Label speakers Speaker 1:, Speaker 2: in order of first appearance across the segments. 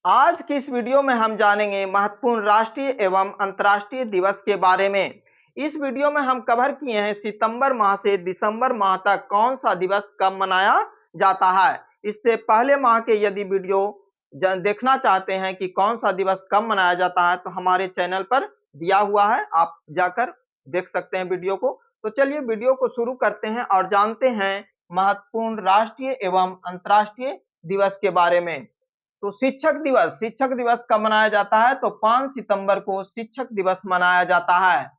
Speaker 1: आज की इस वीडियो में हम जानेंगे महत्वपूर्ण राष्ट्रीय एवं अंतर्राष्ट्रीय दिवस के बारे में। इस वीडियो में हम कवर किए हैं सितंबर माह से दिसंबर माह तक कौन सा दिवस कब मनाया जाता है। इससे पहले माह के यदि वीडियो देखना चाहते हैं कि कौन सा दिवस कब मनाया जाता है तो हमारे चैनल पर दिया हुआ है, आप जाकर देख सकते हैं वीडियो को। तो चलिए वीडियो को शुरू करते हैं और जानते हैं महत्वपूर्ण राष्ट्रीय एवं अंतर्राष्ट्रीय दिवस के बारे में। तो शिक्षक दिवस कब मनाया जाता है तो 5 सितंबर को शिक्षक दिवस मनाया जाता है।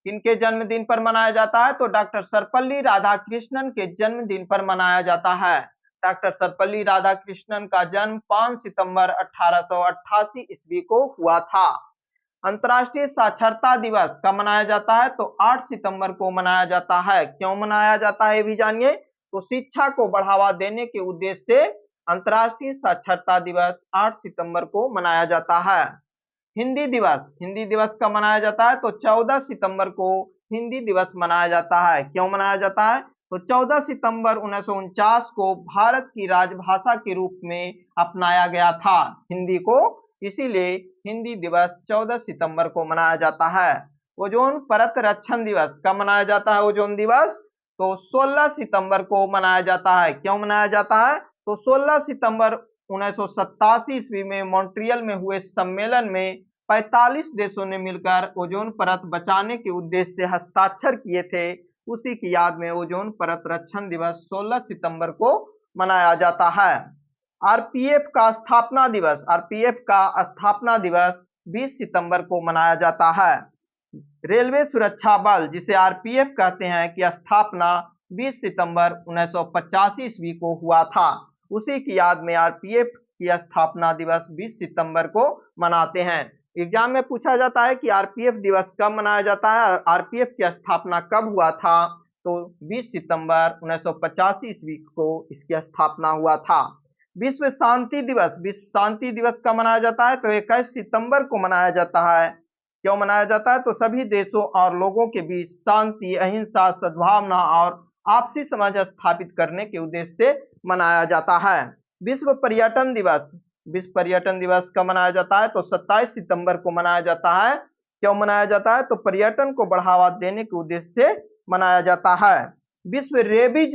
Speaker 1: किनके जन्मदिन पर मनाया जाता है तो डॉक्टर सर्वपल्ली राधाकृष्णन के जन्मदिन पर मनाया जाता है। डॉक्टर सर्वपल्ली राधाकृष्णन का जन्म 5 सितंबर 1888 ईस्वी को हुआ था। अंतर्राष्ट्रीय साक्षरता दिवस कब मनाया जाता है तो 8 सितंबर को मनाया जाता है। क्यों मनाया जाता है ये भी जानिए। तो शिक्षा को बढ़ावा देने के उद्देश्य से अंतर्राष्ट्रीय साक्षरता दिवस 8 सितंबर को मनाया जाता है। हिंदी दिवस कब मनाया जाता है तो 14 सितंबर को हिंदी दिवस मनाया जाता है। क्यों मनाया जाता है तो 14 सितंबर 1949 को भारत की राजभाषा के रूप में अपनाया गया था हिंदी को, इसीलिए हिंदी दिवस 14 सितंबर को मनाया जाता है। ओजोन परत रक्षण दिवस कब मनाया जाता है ओजोन दिवस तो 16 सितंबर को मनाया जाता है। क्यों मनाया जाता है तो 16 सितंबर 1987 ईस्वी में मॉन्ट्रियल में हुए सम्मेलन में 45 देशों ने मिलकर ओजोन परत बचाने के उद्देश्य से हस्ताक्षर किए थे। उसी की याद में ओजोन परत रक्षण दिवस 16 सितंबर को मनाया जाता है। आरपीएफ का स्थापना दिवस 20 सितंबर को मनाया जाता है। रेलवे सुरक्षा बल जिसे आरपीएफ कहते हैं कि स्थापना 20 सितंबर 1985 ईस्वी को हुआ था। उसी की याद में आरपीएफ की स्थापना दिवस 20 सितंबर को मनाते हैं। एग्जाम में पूछा जाता है कि आरपीएफ दिवस कब मनाया जाता है, आरपीएफ की स्थापना कब हुआ था तो 20 सितंबर 1985 ईस्वी को इसकी स्थापना हुआ था। विश्व शांति दिवस कब मनाया जाता है तो 21 सितंबर को मनाया जाता है। क्यों मनाया जाता है तो सभी देशों और लोगों के बीच शांति, अहिंसा, सद्भावना और आपसी समझ स्थापित करने के उद्देश्य से मनाया जाता है। विश्व पर्यटन दिवस कब मनाया जाता है तो 27 सितंबर को मनाया जाता है। क्यों मनाया जाता है तो पर्यटन को बढ़ावा देने के उद्देश्य से मनाया जाता है। विश्व रेबीज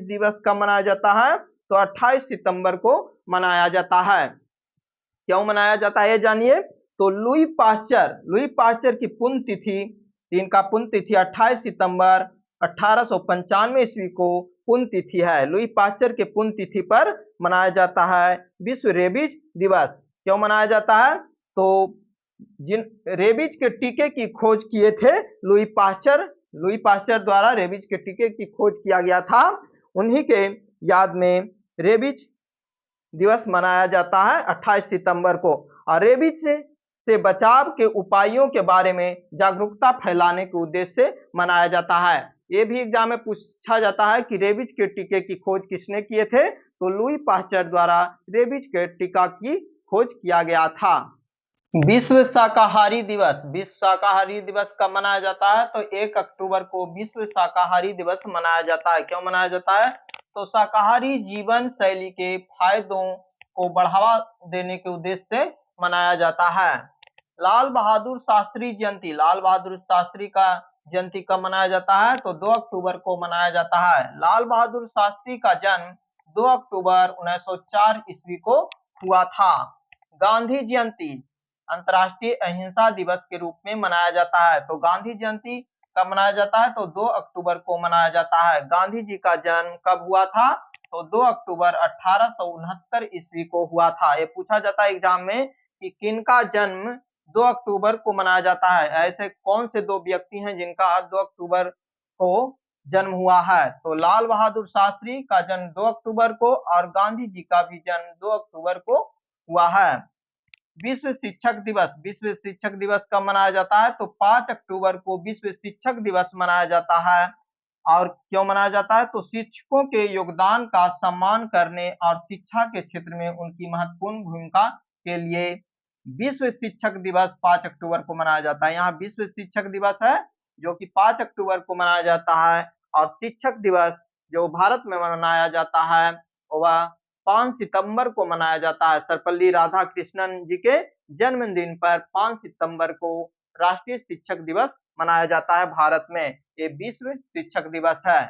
Speaker 1: दिवस कब मनाया जाता है तो 28 सितंबर को मनाया जाता है। क्यों मनाया जाता है जानिए। तो लुई पास्चर की पुण्यतिथि, इनका पुण्यतिथि 28 सितंबर 1895 ईस्वी को पुण्यतिथि है। लुई पास्चर के पुण्यतिथि पर मनाया जाता है विश्व रेबीज दिवस। क्यों मनाया जाता है तो जिन रेबीज के टीके की खोज किए थे लुई पास्चर द्वारा रेबीज के टीके की खोज किया गया था, उन्हीं के याद में रेबीज दिवस मनाया जाता है 28 सितंबर को। और रेबीज से बचाव के उपायों के बारे में जागरूकता फैलाने के उद्देश्य से मनाया जाता है। ये भी एग्जाम में पूछा जाता है कि रेबीज के टीके की खोज किसने किए थे तो लुई पास्चर द्वारा रेबीज के टीका की खोज किया गया था। विश्व शाकाहारी दिवस कब मनाया जाता है तो 1 अक्टूबर को विश्व शाकाहारी दिवस मनाया जाता है। क्यों मनाया जाता है तो शाकाहारी जीवन शैली के फायदों को बढ़ावा देने के उद्देश्य से मनाया जाता है। लाल बहादुर शास्त्री का जयंती कब मनाया जाता है तो 2 अक्टूबर को मनाया जाता है। लाल बहादुर शास्त्री का जन्म 2 अक्टूबर 1904 ईस्वी को हुआ था। गांधी जयंती अंतर्राष्ट्रीय अहिंसा दिवस के रूप में मनाया जाता है। तो गांधी जयंती कब मनाया जाता है तो 2 अक्टूबर को मनाया जाता है। गांधी जी का जन्म कब हुआ था तो 2 अक्टूबर 1869 ईस्वी को हुआ था। ये पूछा जाता है एग्जाम में कि किनका जन्म 2 अक्टूबर को मनाया जाता है, ऐसे कौन से दो व्यक्ति हैं जिनका 2 अक्टूबर को जन्म हुआ है तो लाल बहादुर शास्त्री का जन्म 2 अक्टूबर को और गांधी जी का भी जन्म 2 अक्टूबर को हुआ है। विश्व शिक्षक दिवस कब मनाया जाता है तो 5 अक्टूबर को विश्व शिक्षक दिवस मनाया जाता है। और क्यों मनाया जाता है तो शिक्षकों के योगदान का सम्मान करने और शिक्षा के क्षेत्र में उनकी महत्वपूर्ण भूमिका के लिए विश्व शिक्षक दिवस 5 अक्टूबर को मनाया जाता है। यहाँ विश्व शिक्षक दिवस है जो कि 5 अक्टूबर को मनाया जाता है और शिक्षक दिवस जो भारत में मनाया जाता है वह 5 सितंबर को मनाया जाता है। सर्वपल्ली राधाकृष्णन जी के जन्मदिन पर 5 सितंबर को राष्ट्रीय शिक्षक दिवस मनाया जाता है भारत में। ये विश्व शिक्षक दिवस है।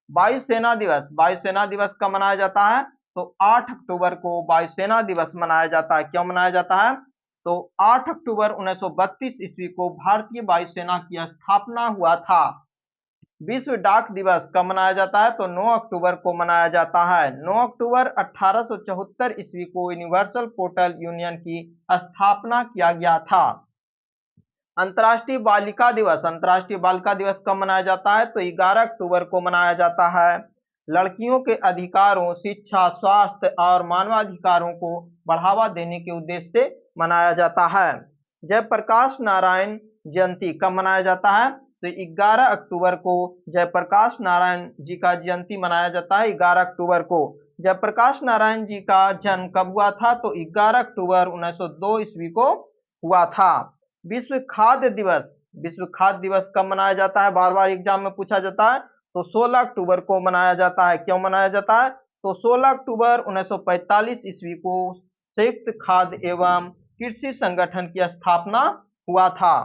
Speaker 1: वायुसेना दिवस, वायुसेना दिवस कब मनाया जाता है? तो 8 अक्टूबर को वायुसेना दिवस मनाया जाता है। क्यों मनाया जाता है? तो 8 अक्टूबर 1932 ईस्वी को भारतीय वायुसेना की स्थापना हुआ था। विश्व डाक दिवस कब मनाया जाता है? तो 9 अक्टूबर को मनाया जाता है। 9 अक्टूबर 1874 ईस्वी को यूनिवर्सल पोस्टल यूनियन की स्थापना किया गया था। अंतर्राष्ट्रीय बालिका दिवस, अंतर्राष्ट्रीय बालिका दिवस कब मनाया जाता है? तो 11 अक्टूबर को मनाया जाता है। लड़कियों के अधिकारों, शिक्षा, स्वास्थ्य और मानवाधिकारों को बढ़ावा देने के उद्देश्य से मनाया जाता है। जयप्रकाश नारायण जयंती कब मनाया जाता है? तो 11 अक्टूबर को जयप्रकाश नारायण जी का जयंती मनाया जाता है। 11 अक्टूबर को जयप्रकाश नारायण जी का जन्म कब हुआ था? तो 11 अक्टूबर 1902 ईस्वी को हुआ था। विश्व खाद्य दिवस, विश्व खाद्य दिवस कब मनाया जाता है? बार बार एग्जाम में पूछा जाता है। तो 16 अक्टूबर को मनाया जाता है। क्यों मनाया जाता है? तो 16 अक्टूबर 1945 ईस्वी को संयुक्त खाद्य एवं कृषि संगठन की स्थापना हुआ था।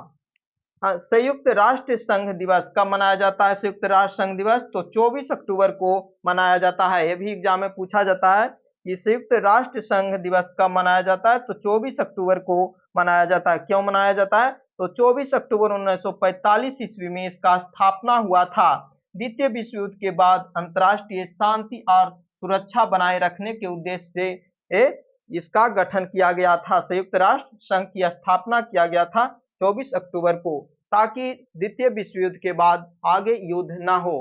Speaker 1: संयुक्त राष्ट्र संघ दिवस कब मनाया जाता है? संयुक्त राष्ट्र संघ दिवस तो 24 अक्टूबर को मनाया जाता है। यह भी एग्जाम में पूछा जाता है कि संयुक्त राष्ट्र संघ दिवस कब मनाया जाता है? तो 24 अक्टूबर को मनाया जाता है। क्यों मनाया जाता है? तो 24 अक्टूबर 1945 ईस्वी में इसका स्थापना हुआ था। द्वितीय विश्व युद्ध के बाद अंतर्राष्ट्रीय शांति और सुरक्षा बनाए रखने के उद्देश्य से इसका गठन किया गया था। संयुक्त राष्ट्र संघ की स्थापना किया गया था 24 अक्टूबर को, ताकि द्वितीय विश्व युद्ध के बाद आगे युद्ध ना हो,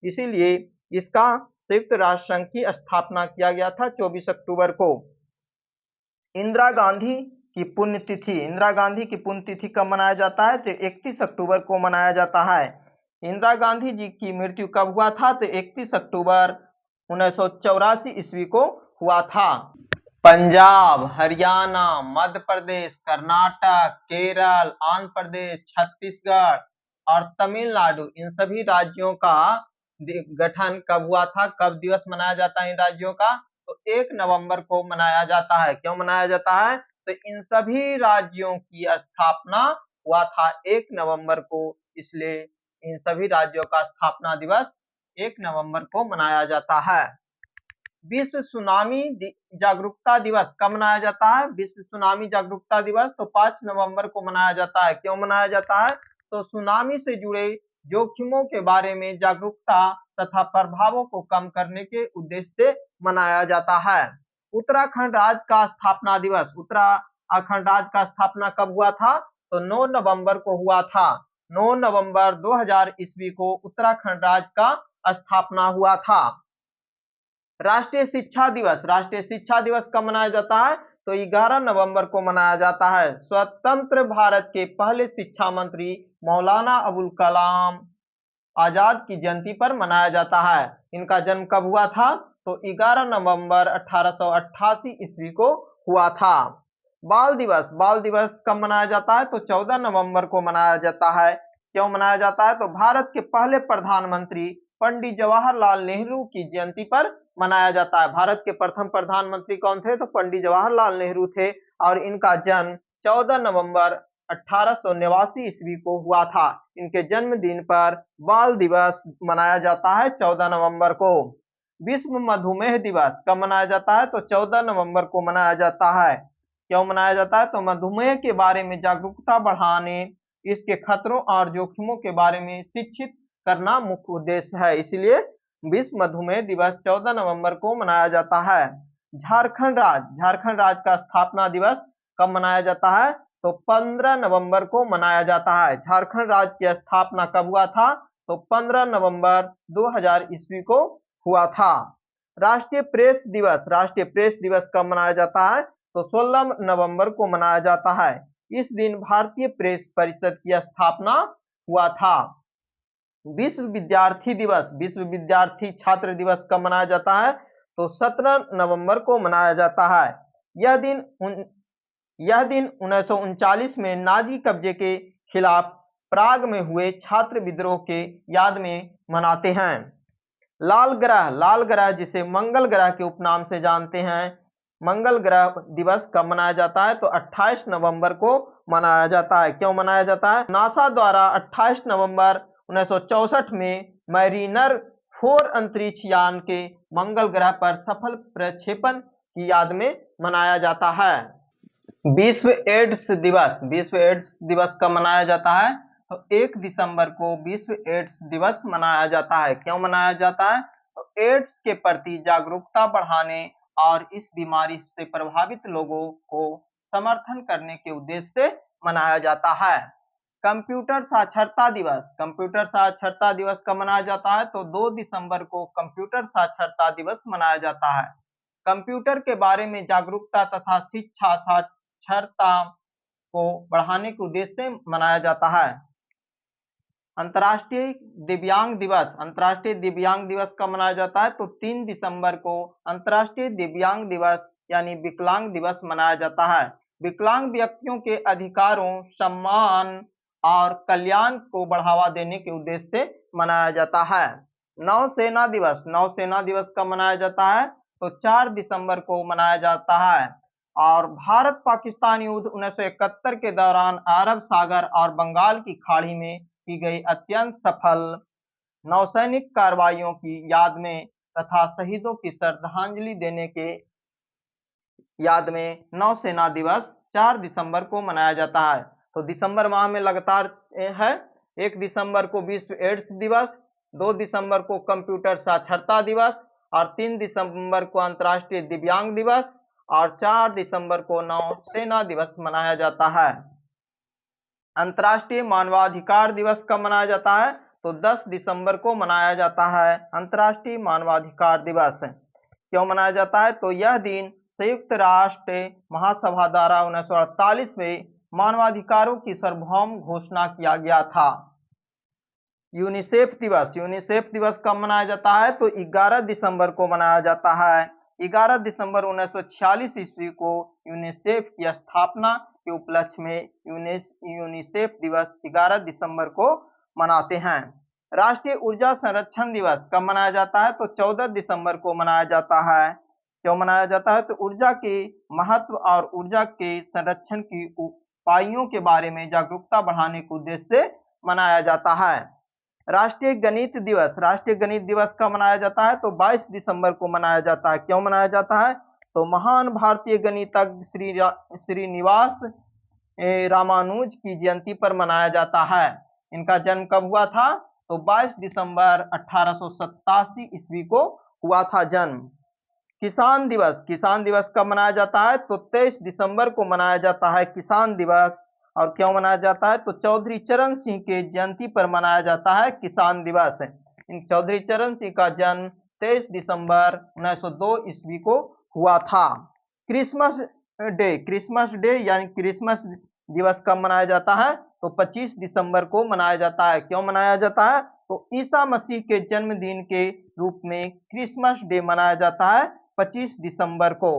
Speaker 1: इसीलिए इसका संयुक्त राष्ट्र संघ की स्थापना किया गया था 24 अक्टूबर को। इंदिरा गांधी की पुण्यतिथि, इंदिरा गांधी की पुण्यतिथि कब मनाया जाता है? तो 31 अक्टूबर को मनाया जाता है। इंदिरा गांधी जी की मृत्यु कब हुआ था? तो 31 अक्टूबर 1984 ईस्वी को हुआ था। पंजाब, हरियाणा, मध्य प्रदेश, कर्नाटक, केरल, आंध्र प्रदेश, छत्तीसगढ़ और तमिलनाडु, इन सभी राज्यों का गठन कब हुआ था? कब दिवस मनाया जाता है इन राज्यों का? तो 1 नवंबर को मनाया जाता है। क्यों मनाया जाता है? तो इन सभी राज्यों की स्थापना हुआ था 1 नवंबर को, इसलिए इन सभी राज्यों का स्थापना दिवस 1 नवंबर को मनाया जाता है। विश्व सुनामी जागरूकता दिवस कब मनाया जाता है? विश्व सुनामी जागरूकता दिवस तो 5 नवंबर को मनाया जाता है। क्यों मनाया जाता है? तो सुनामी से जुड़े जोखिमों के बारे में जागरूकता तथा प्रभावों को कम करने के उद्देश्य से मनाया जाता है। उत्तराखंड राज्य का स्थापना दिवस, उत्तराखंड राज्य का स्थापना कब हुआ था? तो 9 नवंबर को हुआ था। 9 नवंबर 2000 ईस्वी को उत्तराखंड राज्य का स्थापना हुआ था। राष्ट्रीय शिक्षा दिवस, राष्ट्रीय शिक्षा दिवस कब मनाया जाता है? तो 11 नवंबर को मनाया जाता है। स्वतंत्र भारत के पहले शिक्षा मंत्री मौलाना अबुल कलाम आजाद की जयंती पर मनाया जाता है। इनका जन्म कब हुआ था? तो 11 नवंबर 1888 ईस्वी को हुआ था। बाल दिवस, बाल दिवस कब मनाया जाता है? तो 14 नवंबर को मनाया जाता है। क्यों मनाया जाता है? तो भारत के पहले प्रधानमंत्री पंडित जवाहरलाल नेहरू की जयंती पर मनाया जाता है। भारत के प्रथम प्रधानमंत्री कौन थे? तो पंडित जवाहरलाल नेहरू थे और इनका जन्म 14 नवंबर 1889 ईस्वी को हुआ था। इनके जन्मदिन पर बाल दिवस मनाया जाता है 14 नवंबर को। विश्व मधुमेह दिवस कब मनाया जाता है? तो 14 नवंबर को मनाया जाता है। क्यों मनाया जाता है? तो मधुमेह के बारे में जागरूकता बढ़ाने, इसके खतरों और जोखिमों के बारे में शिक्षित करना मुख्य उद्देश्य है, इसलिए विश्व मधुमेह दिवस 14 नवंबर को मनाया जाता है। झारखंड राज्य, झारखंड राज्य का स्थापना दिवस कब मनाया जाता है? तो 15 नवंबर को मनाया जाता है। झारखंड राज्य की स्थापना कब हुआ था? तो 15 नवंबर 2000 ईस्वी को हुआ था। राष्ट्रीय प्रेस दिवस, राष्ट्रीय प्रेस दिवस कब मनाया जाता है? तो 16 नवंबर को मनाया जाता है। इस दिन भारतीय प्रेस परिषद की स्थापना हुआ था। विश्व विद्यार्थी दिवस, विश्व विद्यार्थी छात्र दिवस कब मनाया जाता है? तो 17 नवंबर को मनाया जाता है। यह दिन 1939 में नाजी कब्जे के खिलाफ प्राग में हुए छात्र विद्रोह के याद में मनाते हैं। लाल ग्रह जिसे मंगल ग्रह के उपनाम से जानते हैं, मंगल ग्रह दिवस कब मनाया जाता है? तो 28 नवंबर को मनाया जाता है। क्यों मनाया जाता है? नासा द्वारा 28 नवंबर 1964 में मैरीनर 4 अंतरिक्ष यान के मंगल ग्रह पर सफल प्रक्षेपण की याद में मनाया जाता है। विश्व एड्स दिवस कब मनाया जाता है? तो 1 दिसंबर को विश्व एड्स दिवस मनाया जाता है। क्यों मनाया जाता है? तो एड्स के प्रति जागरूकता बढ़ाने और इस बीमारी से प्रभावित लोगों को समर्थन करने के उद्देश्य से मनाया जाता है। कंप्यूटर साक्षरता दिवस कब मनाया जाता है? तो 2 दिसंबर को कंप्यूटर साक्षरता दिवस मनाया जाता है। कंप्यूटर के बारे में जागरूकता तथा शिक्षा साक्षरता को बढ़ाने के उद्देश्य से मनाया जाता है। अंतर्राष्ट्रीय दिव्यांग दिवस कब मनाया जाता है? तो 3 दिसंबर को अंतर्राष्ट्रीय दिव्यांग दिवस यानी विकलांग दिवस मनाया जाता है। विकलांग व्यक्तियों के अधिकारों, सम्मान और कल्याण को बढ़ावा देने के उद्देश्य से मनाया जाता है। नौसेना दिवस कब मनाया जाता है? तो 4 दिसंबर को मनाया जाता है। और भारत पाकिस्तान युद्ध 1971 के दौरान अरब सागर और बंगाल की खाड़ी में की गई अत्यंत सफल नौसैनिक कार्रवाइयों की याद में तथा शहीदों की श्रद्धांजलि देने के याद में नौसेना दिवस 4 दिसंबर को मनाया जाता है। तो दिसंबर माह में लगातार है। 1 दिसंबर को विश्व एड्स दिवस, 2 दिसंबर को कंप्यूटर साक्षरता दिवस और 3 दिसंबर को अंतर्राष्ट्रीय दिव्यांग दिवस और 4 दिसंबर को नौसेना दिवस मनाया जाता है। अंतर्राष्ट्रीय मानवाधिकार दिवस कब मनाया जाता है? तो 10 दिसंबर को मनाया जाता है अंतर्राष्ट्रीय मानवाधिकार दिवस। क्यों मनाया जाता है? तो यह दिन संयुक्त राष्ट्र महासभा द्वारा 1948 में मानवाधिकारों की सार्वभौम घोषणा किया गया था। यूनिसेफ दिवस कब मनाया जाता है? तो 11 दिसंबर को मनाया जाता है। 11 दिसंबर 1946 ईस्वी को यूनिसेफ की स्थापना के उपलक्ष्य में यूनिसेफ दिवस 11 दिसंबर को मनाते हैं। राष्ट्रीय ऊर्जा संरक्षण दिवस कब मनाया जाता है? तो 14 दिसंबर को मनाया जाता है। क्यों मनाया जाता है? तो ऊर्जा के महत्व और ऊर्जा के संरक्षण की उपायों के बारे में जागरूकता बढ़ाने के उद्देश्य से मनाया जाता है। राष्ट्रीय गणित दिवस कब मनाया जाता है? तो 22 दिसंबर को मनाया जाता है। क्यों मनाया जाता है? तो महान भारतीय गणितज्ञ श्रीनिवास रामानुज की जयंती पर मनाया जाता है। इनका जन्म कब हुआ था? तो 22 दिसंबर 1887 ईस्वी को हुआ था जन्म। किसान दिवस कब मनाया जाता है? तो 23 दिसंबर को मनाया जाता है किसान दिवस। और क्यों मनाया जाता है? तो चौधरी चरण सिंह के जयंती पर मनाया जाता है किसान दिवस। इन चौधरी चरण सिंह का जन्म 23 दिसंबर 1902 ईस्वी को हुआ था। क्रिसमस डे यानी क्रिसमस दिवस कब मनाया जाता है? तो 25 दिसंबर को मनाया जाता है। क्यों मनाया जाता है? तो ईसा मसीह के जन्मदिन के रूप में क्रिसमस डे मनाया जाता है 25 दिसंबर को।